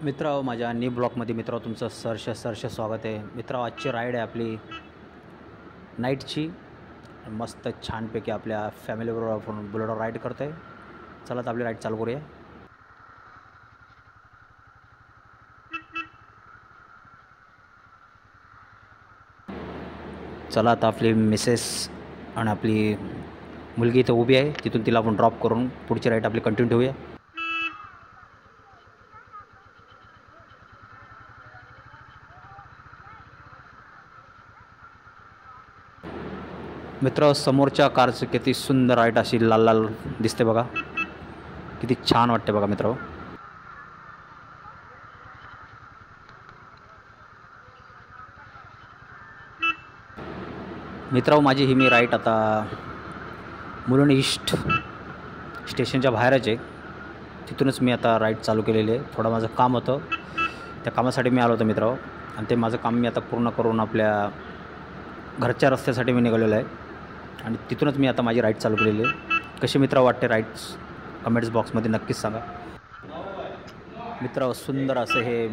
मित्रांनो, माझ्या न्यू ब्लॉगमध्ये मित्रांनो तुमचं सहर्ष स्वागत आहे. मित्रांनो, आजची राईड आहे आपली नाईटची. मस्त छानपैकी आपल्या फॅमिलीबरोबर आपण बुलेटवर राईड करतो आहे. चला तर आपली राईड चालू करूया. चला आता आपली मिसेस आणि आपली मुलगी इथं उभी आहे, तिथून तिला आपण ड्रॉप करून पुढची राईड आपली कंटिन्यू ठेवूया. मित्र, समोरच्या कारचं किती सुंदर राईड अशी लाल लाल दिसते बघा, किती छान वाटते बघा मित्र. मित्रांनो, माझी ही मी राईड आता मुलुंड ईस्ट स्टेशनच्या बाहेरच आहे. तिथूनच मी आता राईड चालू केलेली आहे. थोडं माझं काम होतं, त्या कामासाठी मी आलो होतो मित्रांनो, आणि ते माझं काम मी आता पूर्ण करून आपल्या घरच्या रस्त्यासाठी मी निघालेलो आहे. आणि तिथूनच मी आता माझी राईड चालू केलेली आहे. कशी मित्र वाटते राईड्स, कमेंट्स बॉक्समध्ये नक्कीच सांगा. मित्र, सुंदर असं हे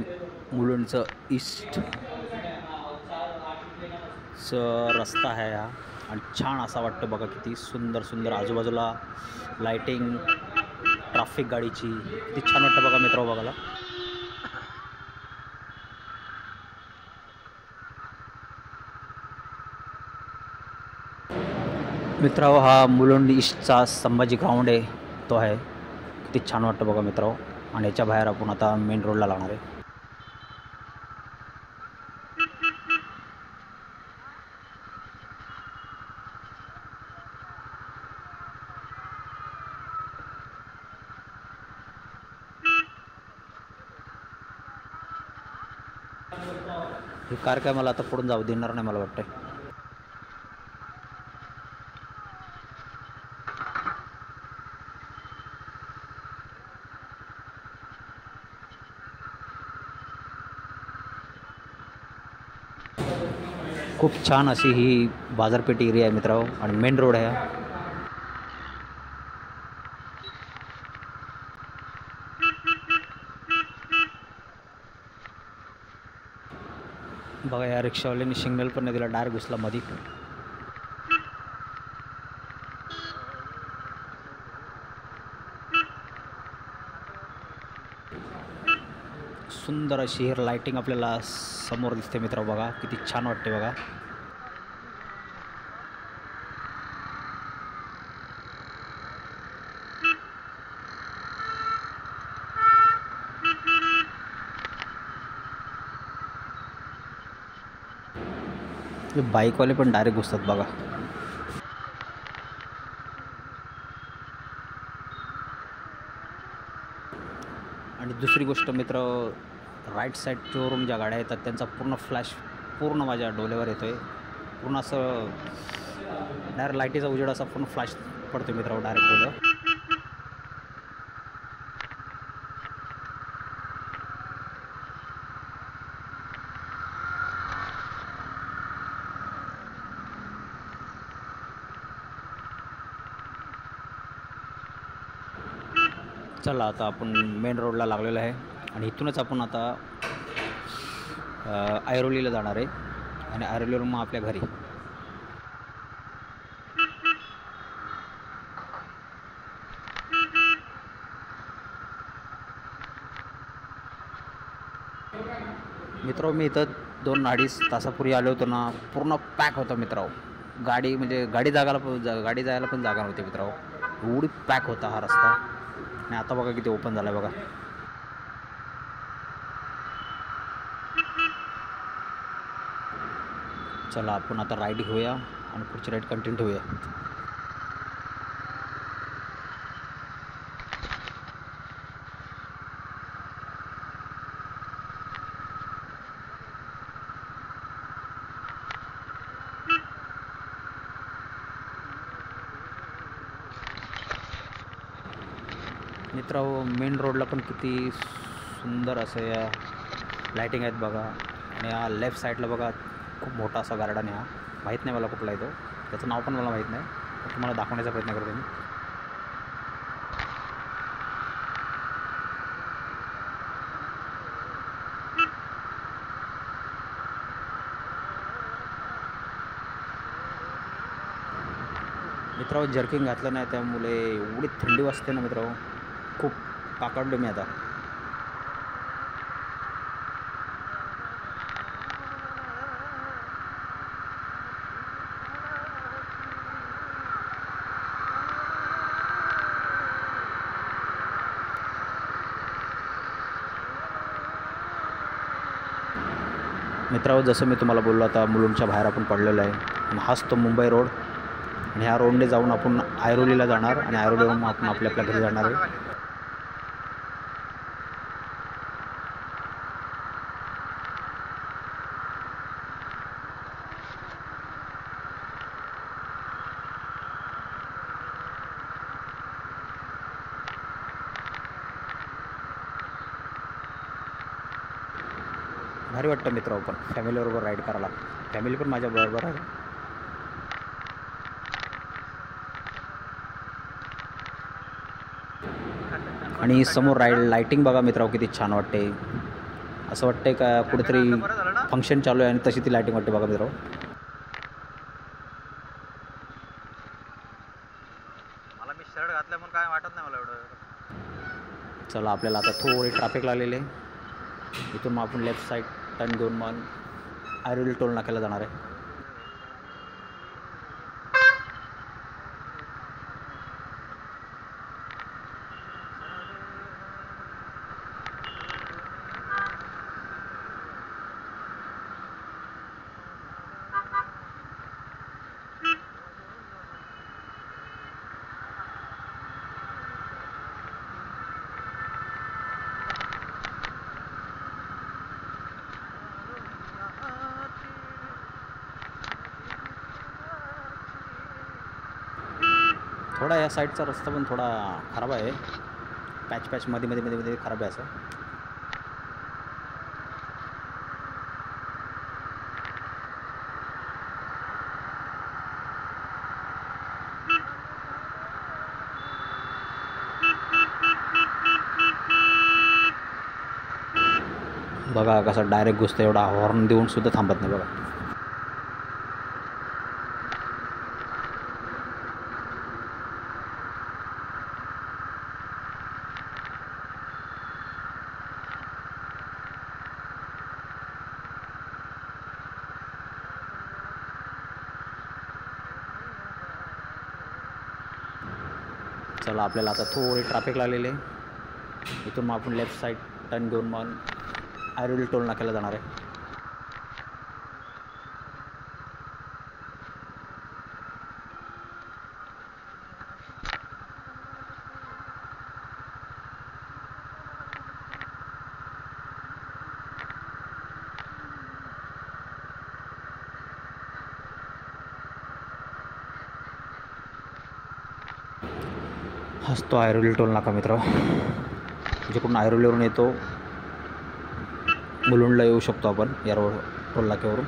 मुलुंडचं ईस्ट रस्ता आहे हा, आणि छान असा वाटतं बघा. किती सुंदर सुंदर आजूबाजूला लाईटिंग, ट्रॅफिक गाडीची, किती छान वाटतं बघा मित्र बघायला. मित्रांनो, हा मुलुंड ईस्टचा संभाजी ग्राउंड आहे, तो आहे. किती छान वाटतं बघा मित्रांनो. आणि याच्या बाहेर आपण आता मेन रोडला लागणार आहे. ही कार काय मला आता पुढून जाऊ देणार नाही मला वाटतंय. खूप छान अशी ही बाजारपेठ एरिया आहे मित्रांनो, आणि मेन रोड आहे. बघा, या रिक्षावाल्याने सिग्नल पण नाही दिला, डायरेक्ट घुसला मध्ये. सुंदर अशी ही लाईटिंग आपल्याला समोर दिसते मित्र बघा, किती छान वाटते बघा. बाईकवाले पण डायरेक्ट घुसतात बघा. आणि दुसरी गोष्ट मित्र, राईट साईडवरून ज्या गाड्या येतात त्यांचा पूर्ण फ्लॅश पूर्ण माझ्या डोळ्यावर येतो आहे. पूर्ण असं डायरेक्ट लाईटीचा उजेड असा पूर्ण फ्लॅश पडतो मित्र डायरेक्ट डोळ्यावर. चला आता आपण मेन रोडला लागलेलो आहे, आणि इथूनच आपण आता ऐरोलीला जाणार आहे, आणि ऐरोलीवरून मग आपल्या घरी. मित्रांनो, मी इथं 2-2.5 तासापूर्वी आलो होतो ना, पूर्ण पॅक होतं मित्रांनो. गाडी म्हणजे गाडी जायला पण जागा नव्हती मित्रांनो, एवढी पॅक होता हा रस्ता. आणि आता बघा किती ओपन झाला आहे बघा. चला आपण आता राईड घेऊया आणि पुढची राईड कंटिन्यू ठेवूया. मित्रांनो, मेन रोडला पण किती सुंदर असं या लाईटिंग आहेत बघा. आणि या लेफ्ट साईडला बघा खूप मोठा असा गार्डन आहे. हा माहीत नाही मला कुठला आहे तो, त्याचं नाव पण मला माहीत नाही, तुम्हाला दाखवण्याचा प्रयत्न करतो मी. मित्रांनो जर्किंग घातलं नाही त्यामुळे एवढी थंडी वाजते ना मित्रांनो, खूप काकडलो मी आता. मित्रांनो जसं मी तुम्हाला बोललो आता मुलुंडच्या बाहेर आपण पडलेलो आहे आणि हाच तो मुंबई रोड आणि ह्या रोडने जाऊन आपण ऐरोलीला जाणार आणि ऐरोलीवरून आपण आपल्या घरी जाणार आहे. भारी वाटतं मित्र पण फॅमिलीबरोबर राईड करायला. फॅमिली पण माझ्या बरोबर आहे. आणि समोर लाईटिंग बघा मित्रांनो किती छान वाटते. असं वाटतंय का कुठेतरी फंक्शन चालू आहे आणि तशी ती लाईटिंग वाटते बघा मित्रांनो. मला मी शर्ट घातल्या म्हणून काय वाटत नाही मला एवढं. चला आपल्याला आता थोडी ट्रॅफिक लागलेली आहे. इथून मग आपण लेफ्ट साईड टर्न घेऊन मग ऐरोली टोल नाक्याला जाणार आहे. थोडा या साईडचा रस्ता पण थोडा खराब आहे. पॅच मध्ये खराब आहे असं. बघा कसं डायरेक्ट घुसतं, एवढा हॉर्न देऊन सुद्धा थांबत नाही बघा. चला आपल्याला आता थोडी ट्रॅफिक लागलेली आहे. इथून मग आपण लेफ्ट साईड टर्न घेऊन मग ऐरोली टोल नाक्याला जाणार आहे. हाच तो ऐरोली टोल नाका मित्र, जिकडून ऐरोलीवरून येतो मुलुंडला येऊ शकतो आपण या रोड टोल नाक्यावरून.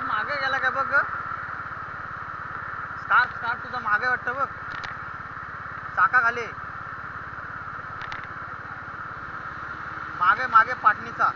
मागे गेला काय बघ. स्कार्फ तुझा मागे वाटतं बघ, चाका खाली मागे पाटणीचा.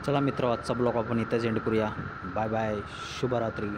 चला मित्र, आजचा ब्लॉग आपण इथंच एंड करूया. बाय बाय, शुभरात्री.